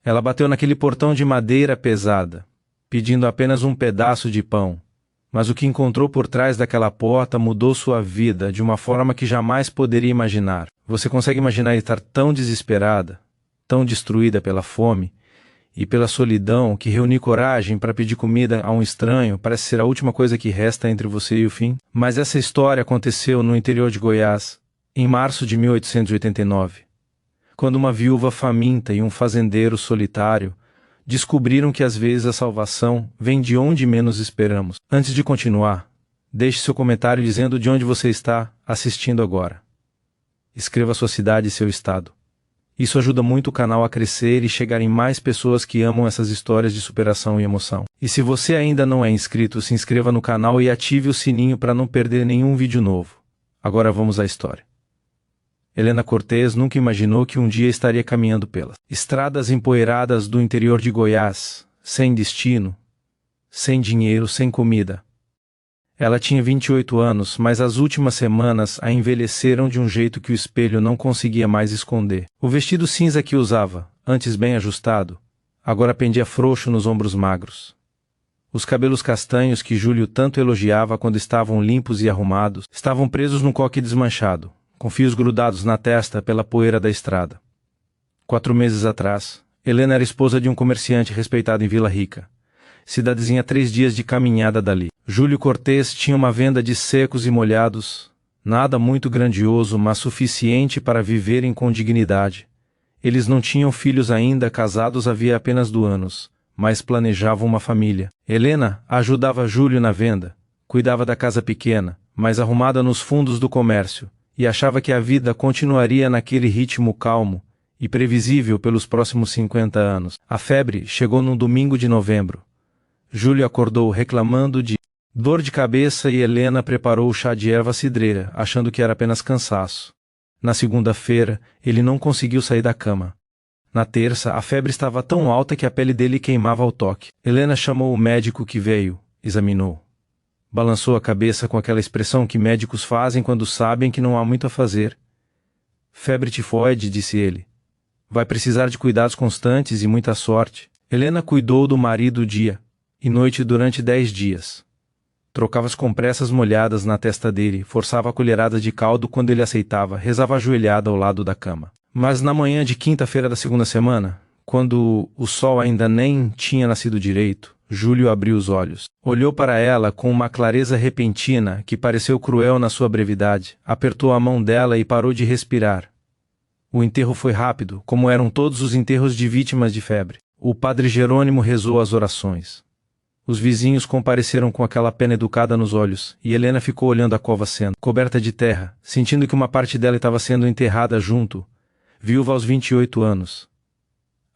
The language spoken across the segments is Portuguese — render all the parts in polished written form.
Ela bateu naquele portão de madeira pesada, pedindo apenas um pedaço de pão. Mas o que encontrou por trás daquela porta mudou sua vida de uma forma que jamais poderia imaginar. Você consegue imaginar estar tão desesperada, tão destruída pela fome e pela solidão que reunir coragem para pedir comida a um estranho parece ser a última coisa que resta entre você e o fim? Mas essa história aconteceu no interior de Goiás, em março de 1889, quando uma viúva faminta e um fazendeiro solitário descobriram que às vezes a salvação vem de onde menos esperamos. Antes de continuar, deixe seu comentário dizendo de onde você está assistindo agora. Escreva sua cidade e seu estado. Isso ajuda muito o canal a crescer e chegar em mais pessoas que amam essas histórias de superação e emoção. E se você ainda não é inscrito, se inscreva no canal e ative o sininho para não perder nenhum vídeo novo. Agora vamos à história. Helena Cortez nunca imaginou que um dia estaria caminhando pelas estradas empoeiradas do interior de Goiás, sem destino, sem dinheiro, sem comida. Ela tinha 28 anos, mas as últimas semanas a envelheceram de um jeito que o espelho não conseguia mais esconder. O vestido cinza que usava, antes bem ajustado, agora pendia frouxo nos ombros magros. Os cabelos castanhos que Júlio tanto elogiava quando estavam limpos e arrumados, estavam presos num coque desmanchado, com fios grudados na testa pela poeira da estrada. 4 meses atrás, Helena era esposa de um comerciante respeitado em Vila Rica, cidadezinha 3 dias de caminhada dali. Júlio Cortez tinha uma venda de secos e molhados, nada muito grandioso, mas suficiente para viverem com dignidade. Eles não tinham filhos ainda, casados havia apenas 2 anos, mas planejavam uma família. Helena ajudava Júlio na venda, cuidava da casa pequena, mas arrumada nos fundos do comércio, e achava que a vida continuaria naquele ritmo calmo e previsível pelos próximos 50 anos. A febre chegou num domingo de novembro. Júlio acordou reclamando de dor de cabeça e Helena preparou o chá de erva cidreira, achando que era apenas cansaço. Na segunda-feira, ele não conseguiu sair da cama. Na terça, a febre estava tão alta que a pele dele queimava ao toque. Helena chamou o médico que veio, examinou. Balançou a cabeça com aquela expressão que médicos fazem quando sabem que não há muito a fazer. Febre tifoide, disse ele. Vai precisar de cuidados constantes e muita sorte. Helena cuidou do marido dia e noite durante 10 dias. Trocava as compressas molhadas na testa dele, forçava a colherada de caldo quando ele aceitava, rezava ajoelhada ao lado da cama. Mas na manhã de quinta-feira da segunda semana, quando o sol ainda nem tinha nascido direito, Júlio abriu os olhos. Olhou para ela com uma clareza repentina que pareceu cruel na sua brevidade, apertou a mão dela e parou de respirar. O enterro foi rápido, como eram todos os enterros de vítimas de febre. O padre Jerônimo rezou as orações. Os vizinhos compareceram com aquela pena educada nos olhos, e Helena ficou olhando a cova sendo coberta de terra, sentindo que uma parte dela estava sendo enterrada junto, viúva aos 28 anos.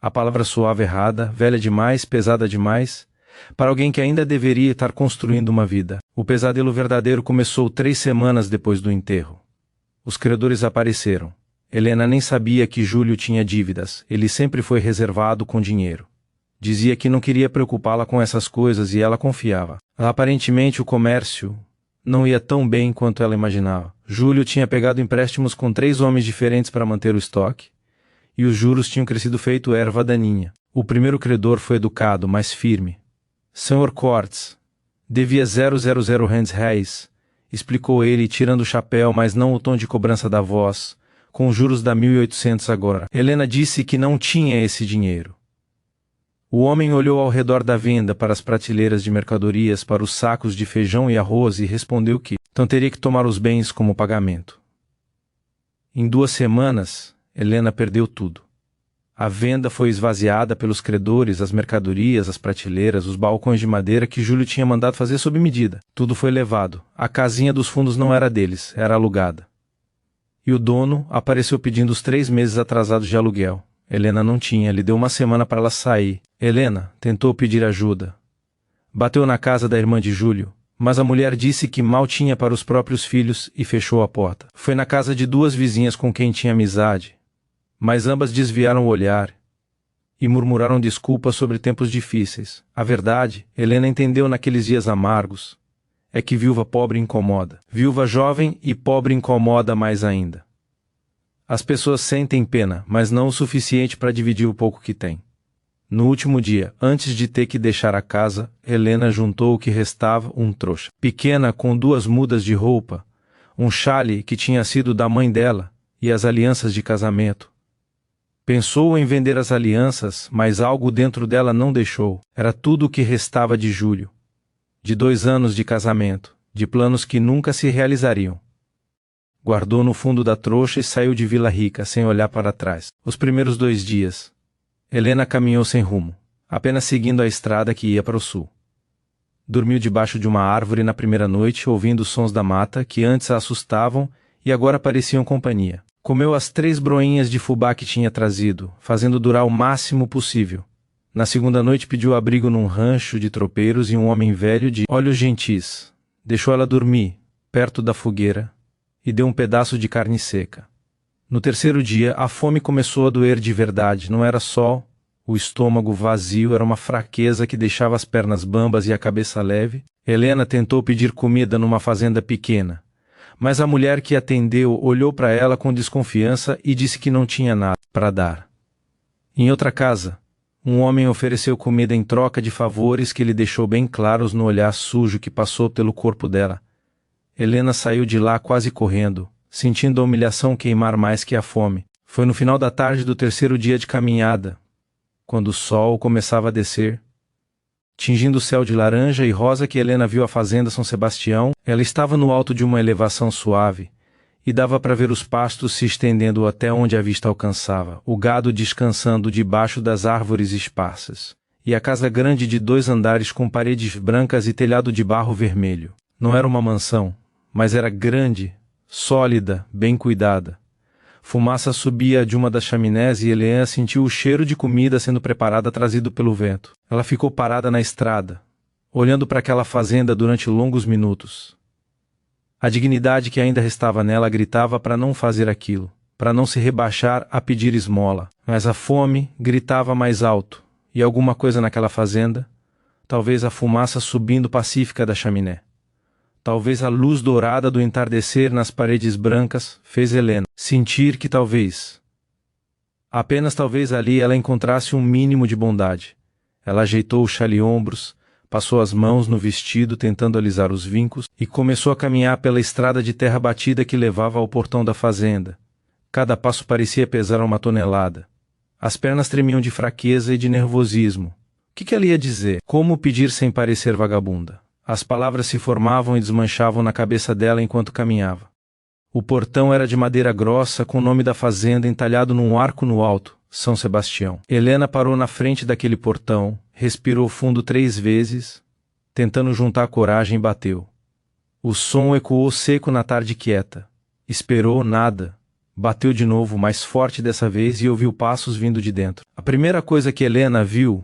A palavra soava errada, velha demais, pesada demais, para alguém que ainda deveria estar construindo uma vida. O pesadelo verdadeiro começou 3 semanas depois do enterro. Os credores apareceram. Helena nem sabia que Júlio tinha dívidas, ele sempre foi reservado com dinheiro. Dizia que não queria preocupá-la com essas coisas e ela confiava. Aparentemente o comércio não ia tão bem quanto ela imaginava. Júlio tinha pegado empréstimos com 3 homens diferentes para manter o estoque, e os juros tinham crescido feito erva daninha. O primeiro credor foi educado, mas firme. Sr. Cortez, devia 000 réis, explicou ele, tirando o chapéu, mas não o tom de cobrança da voz, com os juros da 1.800 agora. Helena disse que não tinha esse dinheiro. O homem olhou ao redor da venda para as prateleiras de mercadorias, para os sacos de feijão e arroz e respondeu que então teria que tomar os bens como pagamento. Em 2 semanas, Helena perdeu tudo. A venda foi esvaziada pelos credores, as mercadorias, as prateleiras, os balcões de madeira que Júlio tinha mandado fazer sob medida. Tudo foi levado. A casinha dos fundos não era deles, era alugada. E o dono apareceu pedindo os 3 meses atrasados de aluguel. Helena não tinha, lhe deu 1 semana para ela sair. Helena tentou pedir ajuda. Bateu na casa da irmã de Júlio, mas a mulher disse que mal tinha para os próprios filhos e fechou a porta. Foi na casa de 2 vizinhas com quem tinha amizade, mas ambas desviaram o olhar e murmuraram desculpas sobre tempos difíceis. A verdade, Helena entendeu naqueles dias amargos, é que viúva pobre incomoda. Viúva jovem e pobre incomoda mais ainda. As pessoas sentem pena, mas não o suficiente para dividir o pouco que têm. No último dia, antes de ter que deixar a casa, Helena juntou o que restava, um trouxa pequena com 2 mudas de roupa, um chale que tinha sido da mãe dela, e as alianças de casamento. Pensou em vender as alianças, mas algo dentro dela não deixou. Era tudo o que restava de Júlio. De 2 anos de casamento, de planos que nunca se realizariam. Guardou no fundo da trouxa e saiu de Vila Rica, sem olhar para trás. Os primeiros 2 dias, Helena caminhou sem rumo, apenas seguindo a estrada que ia para o sul. Dormiu debaixo de uma árvore na primeira noite, ouvindo os sons da mata, que antes a assustavam e agora pareciam companhia. Comeu as 3 broinhas de fubá que tinha trazido, fazendo durar o máximo possível. Na segunda noite pediu abrigo num rancho de tropeiros e um homem velho de olhos gentis. Deixou ela dormir, perto da fogueira, e deu um pedaço de carne seca. No terceiro dia, a fome começou a doer de verdade. Não era só o estômago vazio, era uma fraqueza que deixava as pernas bambas e a cabeça leve. Helena tentou pedir comida numa fazenda pequena, mas a mulher que atendeu olhou para ela com desconfiança e disse que não tinha nada para dar. Em outra casa, um homem ofereceu comida em troca de favores que lhe deixou bem claros no olhar sujo que passou pelo corpo dela. Helena saiu de lá quase correndo, sentindo a humilhação queimar mais que a fome. Foi no final da tarde do terceiro dia de caminhada, quando o sol começava a descer, tingindo o céu de laranja e rosa, que Helena viu a fazenda São Sebastião. Ela estava no alto de uma elevação suave, e dava para ver os pastos se estendendo até onde a vista alcançava, o gado descansando debaixo das árvores esparsas, e a casa grande de 2 andares com paredes brancas e telhado de barro vermelho. Não era uma mansão, mas era grande, sólida, bem cuidada. Fumaça subia de uma das chaminés e Helena sentiu o cheiro de comida sendo preparada trazido pelo vento. Ela ficou parada na estrada, olhando para aquela fazenda durante longos minutos. A dignidade que ainda restava nela gritava para não fazer aquilo, para não se rebaixar a pedir esmola. Mas a fome gritava mais alto, e alguma coisa naquela fazenda, talvez a fumaça subindo pacífica da chaminé, talvez a luz dourada do entardecer nas paredes brancas, fez Helena sentir que talvez, apenas talvez ali ela encontrasse um mínimo de bondade. Ela ajeitou o chale-ombros, passou as mãos no vestido tentando alisar os vincos e começou a caminhar pela estrada de terra batida que levava ao portão da fazenda. Cada passo parecia pesar 1 tonelada. As pernas tremiam de fraqueza e de nervosismo. O que ela ia dizer? Como pedir sem parecer vagabunda? As palavras se formavam e desmanchavam na cabeça dela enquanto caminhava. O portão era de madeira grossa com o nome da fazenda entalhado num arco no alto, São Sebastião. Helena parou na frente daquele portão, respirou fundo 3 vezes, tentando juntar coragem, e bateu. O som ecoou seco na tarde quieta. Esperou nada. Bateu de novo, mais forte dessa vez, e ouviu passos vindo de dentro. A primeira coisa que Helena viu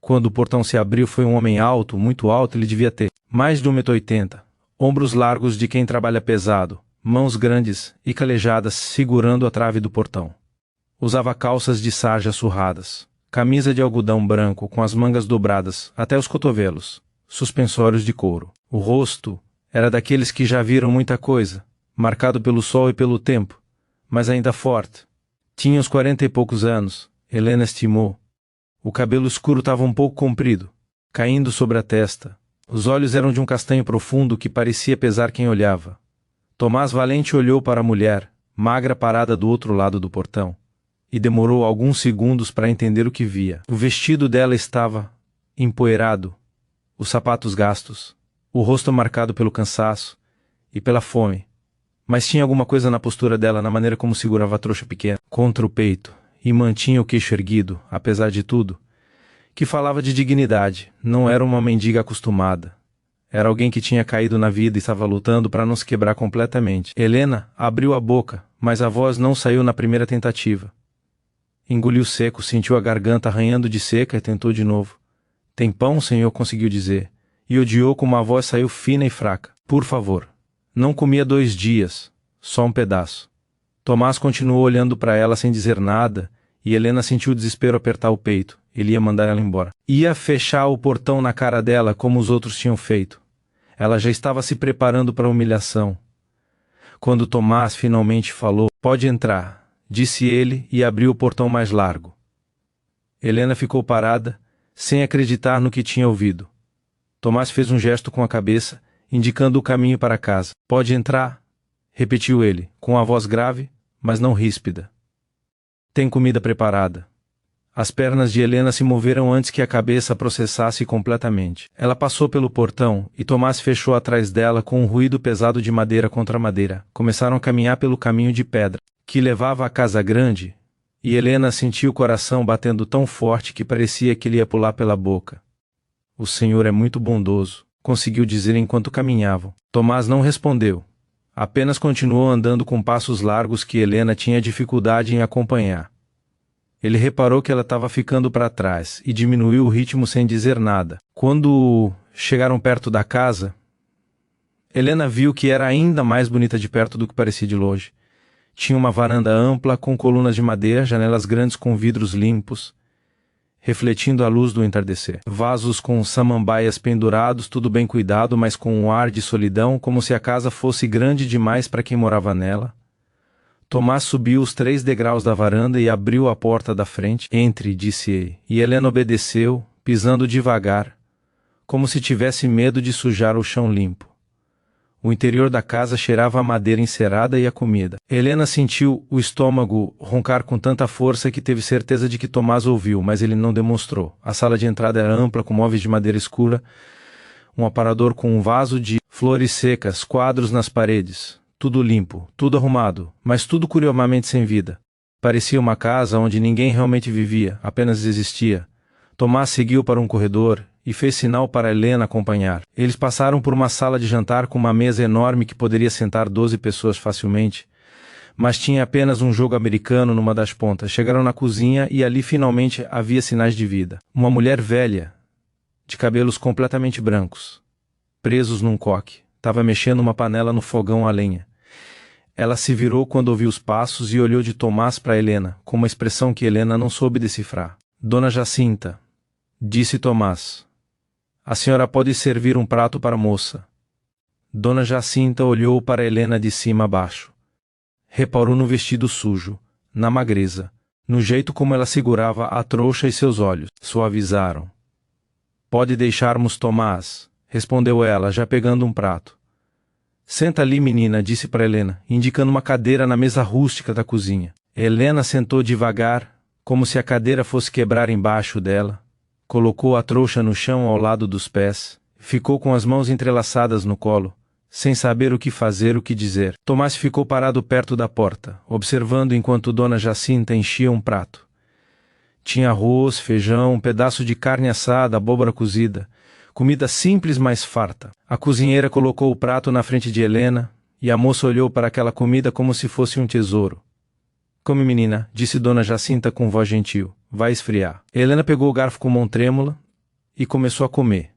quando o portão se abriu foi um homem alto, muito alto. Ele devia ter mais de 1,80 m, ombros largos de quem trabalha pesado, mãos grandes e calejadas segurando a trave do portão. Usava calças de sarja surradas, camisa de algodão branco com as mangas dobradas até os cotovelos, suspensórios de couro. O rosto era daqueles que já viram muita coisa, marcado pelo sol e pelo tempo, mas ainda forte. Tinha uns 40 e poucos anos, Helena estimou. O cabelo escuro estava um pouco comprido, caindo sobre a testa. Os olhos eram de um castanho profundo que parecia pesar quem olhava. Tomás Valente olhou para a mulher, magra, parada do outro lado do portão, e demorou alguns segundos para entender o que via. O vestido dela estava empoeirado, os sapatos gastos, o rosto marcado pelo cansaço e pela fome. Mas tinha alguma coisa na postura dela, na maneira como segurava a trouxa pequena contra o peito, e mantinha o queixo erguido, apesar de tudo, que falava de dignidade. Não era uma mendiga acostumada. Era alguém que tinha caído na vida e estava lutando para não se quebrar completamente. Helena abriu a boca, mas a voz não saiu na primeira tentativa. Engoliu seco, sentiu a garganta arranhando de seca e tentou de novo. "Tem pão, senhor?", conseguiu dizer, e odiou como a voz saiu fina e fraca. "Por favor." Não comia 2 dias, só um pedaço. Tomás continuou olhando para ela sem dizer nada, e Helena sentiu o desespero apertar o peito. Ele ia mandar ela embora. Ia fechar o portão na cara dela como os outros tinham feito. Ela já estava se preparando para a humilhação. Quando Tomás finalmente falou, "Pode entrar", disse ele e abriu o portão mais largo. Helena ficou parada, sem acreditar no que tinha ouvido. Tomás fez um gesto com a cabeça, indicando o caminho para casa. Pode entrar, repetiu ele, com a voz grave, mas não ríspida. Tem comida preparada. As pernas de Helena se moveram antes que a cabeça processasse completamente. Ela passou pelo portão, e Tomás fechou atrás dela com um ruído pesado de madeira contra madeira. Começaram a caminhar pelo caminho de pedra, que levava à casa grande, e Helena sentiu o coração batendo tão forte que parecia que ele ia pular pela boca. O Senhor é muito bondoso, conseguiu dizer enquanto caminhavam. Tomás não respondeu. Apenas continuou andando com passos largos que Helena tinha dificuldade em acompanhar. Ele reparou que ela estava ficando para trás e diminuiu o ritmo sem dizer nada. Quando chegaram perto da casa, Helena viu que era ainda mais bonita de perto do que parecia de longe. Tinha uma varanda ampla com colunas de madeira, janelas grandes com vidros limpos, refletindo a luz do entardecer. Vasos com samambaias pendurados, tudo bem cuidado, mas com um ar de solidão, como se a casa fosse grande demais para quem morava nela. Tomás subiu os 3 degraus da varanda e abriu a porta da frente. Entre, disse ele, e Helena obedeceu, pisando devagar, como se tivesse medo de sujar o chão limpo. O interior da casa cheirava a madeira encerada e a comida. Helena sentiu o estômago roncar com tanta força que teve certeza de que Tomás ouviu, mas ele não demonstrou. A sala de entrada era ampla, com móveis de madeira escura, um aparador com um vaso de flores secas, quadros nas paredes. Tudo limpo, tudo arrumado, mas tudo curiosamente sem vida. Parecia uma casa onde ninguém realmente vivia, apenas existia. Tomás seguiu para um corredor e fez sinal para Helena acompanhar. Eles passaram por uma sala de jantar com uma mesa enorme que poderia sentar 12 pessoas facilmente, mas tinha apenas um jogo americano numa das pontas. Chegaram na cozinha e ali finalmente havia sinais de vida. Uma mulher velha, de cabelos completamente brancos, presos num coque, estava mexendo uma panela no fogão a lenha. Ela se virou quando ouviu os passos e olhou de Tomás para Helena, com uma expressão que Helena não soube decifrar. Dona Jacinta, disse Tomás, a senhora pode servir um prato para a moça. Dona Jacinta olhou para Helena de cima a baixo. Reparou no vestido sujo, na magreza, no jeito como ela segurava a trouxa e seus olhos suavizaram. Pode deixarmos Tomás, respondeu ela, já pegando um prato. Senta ali, menina, disse para Helena, indicando uma cadeira na mesa rústica da cozinha. Helena sentou devagar, como se a cadeira fosse quebrar embaixo dela. Colocou a trouxa no chão ao lado dos pés, ficou com as mãos entrelaçadas no colo, sem saber o que fazer, o que dizer. Tomás ficou parado perto da porta, observando enquanto Dona Jacinta enchia um prato. Tinha arroz, feijão, um pedaço de carne assada, abóbora cozida. Comida simples, mas farta. A cozinheira colocou o prato na frente de Helena, e a moça olhou para aquela comida como se fosse um tesouro. Come, menina, disse Dona Jacinta com voz gentil. Vai esfriar. Helena pegou o garfo com mão trêmula e começou a comer.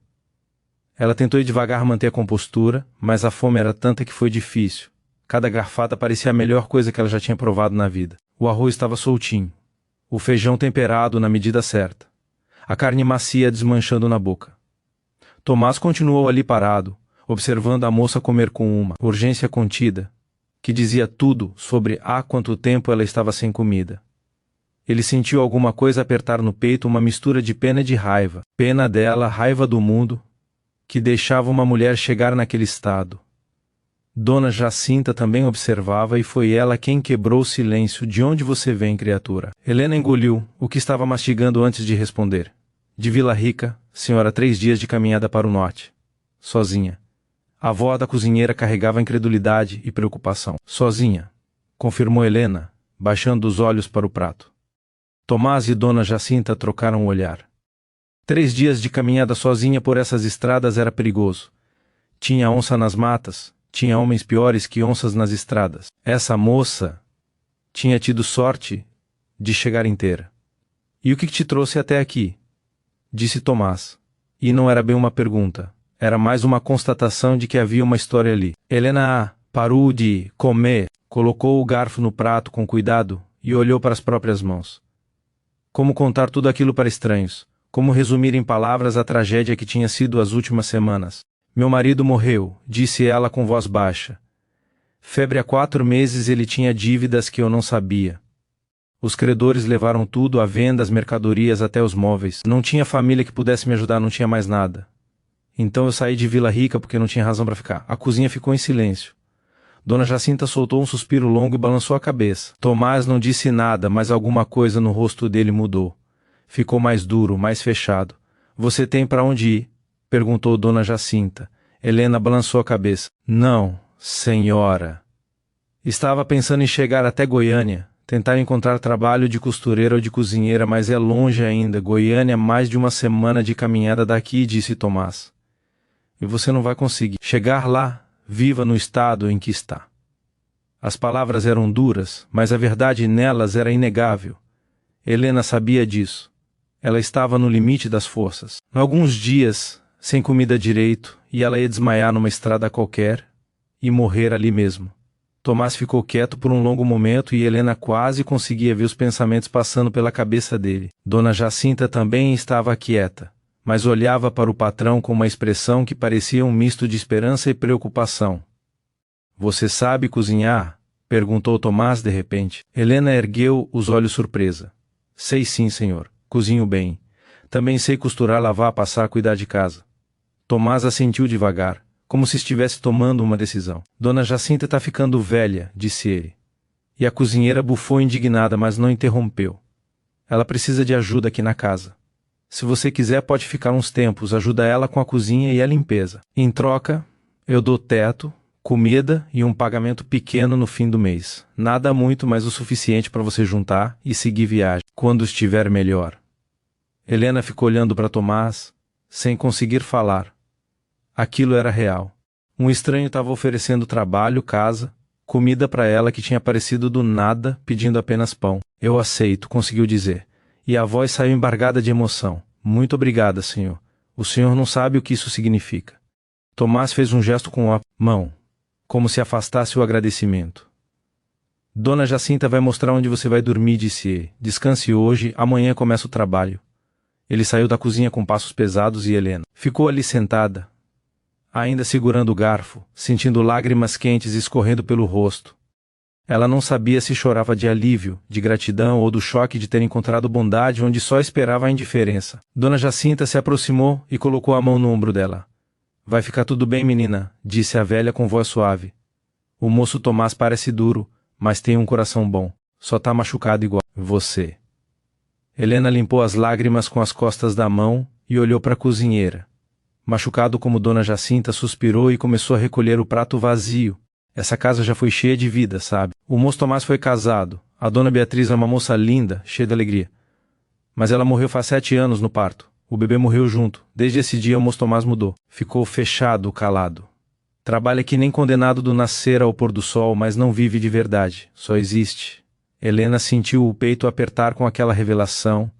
Ela tentou ir devagar manter a compostura, mas a fome era tanta que foi difícil. Cada garfada parecia a melhor coisa que ela já tinha provado na vida. O arroz estava soltinho. O feijão temperado na medida certa. A carne macia desmanchando na boca. Tomás continuou ali parado, observando a moça comer com uma urgência contida, que dizia tudo sobre há quanto tempo ela estava sem comida. Ele sentiu alguma coisa apertar no peito, uma mistura de pena e de raiva. Pena dela, raiva do mundo, que deixava uma mulher chegar naquele estado. Dona Jacinta também observava e foi ela quem quebrou o silêncio. De onde você vem, criatura? Helena engoliu o que estava mastigando antes de responder. De Vila Rica, senhora, 3 dias de caminhada para o norte. Sozinha. A avó da cozinheira carregava incredulidade e preocupação. Sozinha, confirmou Helena, baixando os olhos para o prato. Tomás e Dona Jacinta trocaram o olhar. 3 dias de caminhada sozinha por essas estradas era perigoso. Tinha onça nas matas, tinha homens piores que onças nas estradas. Essa moça tinha tido sorte de chegar inteira. E o que te trouxe até aqui? Disse Tomás. E não era bem uma pergunta. Era mais uma constatação de que havia uma história ali. Helena parou de comer, colocou o garfo no prato com cuidado e olhou para as próprias mãos. Como contar tudo aquilo para estranhos? Como resumir em palavras a tragédia que tinha sido as últimas semanas? Meu marido morreu, disse ela com voz baixa. Febre há 4 meses, ele tinha dívidas que eu não sabia. Os credores levaram tudo à venda, as mercadorias até os móveis. Não tinha família que pudesse me ajudar, não tinha mais nada. Então eu saí de Vila Rica porque não tinha razão para ficar. A cozinha ficou em silêncio. Dona Jacinta soltou um suspiro longo e balançou a cabeça. Tomás não disse nada, mas alguma coisa no rosto dele mudou. Ficou mais duro, mais fechado. Você tem para onde ir? Perguntou Dona Jacinta. Helena balançou a cabeça. Não, senhora. Estava pensando em chegar até Goiânia, tentar encontrar trabalho de costureira ou de cozinheira, mas é longe ainda. Goiânia, mais de uma semana de caminhada daqui, disse Tomás. E você não vai conseguir chegar lá, viva no estado em que está. As palavras eram duras, mas a verdade nelas era inegável. Helena sabia disso. Ela estava no limite das forças. Alguns dias, sem comida direito, e ela ia desmaiar numa estrada qualquer e morrer ali mesmo. Tomás ficou quieto por um longo momento e Helena quase conseguia ver os pensamentos passando pela cabeça dele. Dona Jacinta também estava quieta, mas olhava para o patrão com uma expressão que parecia um misto de esperança e preocupação. Você sabe cozinhar? Perguntou Tomás de repente. Helena ergueu os olhos surpresa. Sei sim, senhor. Cozinho bem. Também sei costurar, lavar, passar, cuidar de casa. Tomás assentiu devagar, como se estivesse tomando uma decisão. Dona Jacinta está ficando velha, disse ele. E a cozinheira bufou indignada, mas não interrompeu. Ela precisa de ajuda aqui na casa. Se você quiser, pode ficar uns tempos, ajuda ela com a cozinha e a limpeza. Em troca, eu dou teto, comida e um pagamento pequeno no fim do mês. Nada muito, mas o suficiente para você juntar e seguir viagem, quando estiver melhor. Helena ficou olhando para Tomás, sem conseguir falar. Aquilo era real. Um estranho estava oferecendo trabalho, casa, comida para ela que tinha aparecido do nada, pedindo apenas pão. Eu aceito, conseguiu dizer. E a voz saiu embargada de emoção. Muito obrigada, senhor. O senhor não sabe o que isso significa. Tomás fez um gesto com a mão, como se afastasse o agradecimento. Dona Jacinta vai mostrar onde você vai dormir, disse ele. Descanse hoje, amanhã começa o trabalho. Ele saiu da cozinha com passos pesados e Helena ficou ali sentada, ainda segurando o garfo, sentindo lágrimas quentes escorrendo pelo rosto. Ela não sabia se chorava de alívio, de gratidão ou do choque de ter encontrado bondade onde só esperava a indiferença. Dona Jacinta se aproximou e colocou a mão no ombro dela. Vai ficar tudo bem, menina, disse a velha com voz suave. O moço Tomás parece duro, mas tem um coração bom. Só tá machucado igual você. Helena limpou as lágrimas com as costas da mão e olhou para a cozinheira. Machucado como Dona Jacinta, suspirou e começou a recolher o prato vazio. Essa casa já foi cheia de vida, sabe? O moço Tomás foi casado. A Dona Beatriz é uma moça linda, cheia de alegria. Mas ela morreu faz 7 anos no parto. O bebê morreu junto. Desde esse dia o moço Tomás mudou. Ficou fechado, calado. Trabalha que nem condenado do nascer ao pôr do sol, mas não vive de verdade. Só existe. Helena sentiu o peito apertar com aquela revelação.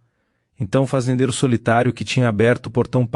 Então o fazendeiro solitário que tinha aberto o portão